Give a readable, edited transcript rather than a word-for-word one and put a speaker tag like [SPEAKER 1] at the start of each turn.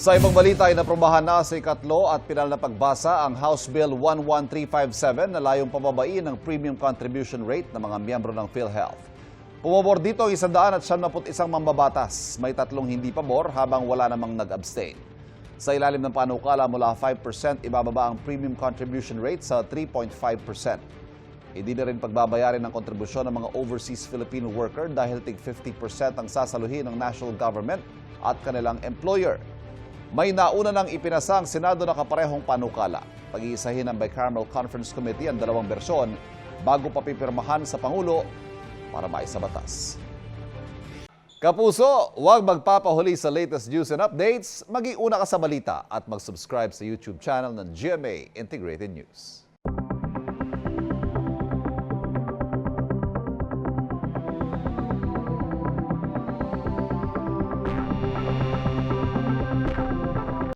[SPEAKER 1] Sa ibang balita ay naprobahan na sa ikatlo at pinal na pagbasa ang House Bill 11357 na layong pababain ng premium contribution rate ng mga miyembro ng PhilHealth. Pumabor dito ang 171 mambabatas. May 3 hindi pabor habang wala namang nag-abstain. Sa ilalim ng panukala mula 5% ibababa ang premium contribution rate sa 3.5%. Hindi na rin pagbabayarin ng kontribusyon ng mga overseas Filipino worker dahil tig 50% ang sasaluhin ng national government at kanilang employer. May nauna nang ipinasa ang Senado na kaparehong panukala. Pag-iisahin ng Bicameral Conference Committee ang dalawang bersyon bago papipirmahan sa Pangulo para maisabatas. Kapuso, huwag magpapahuli sa latest news and updates. Mag-iuna ka sa balita at mag-subscribe sa YouTube channel ng GMA Integrated News.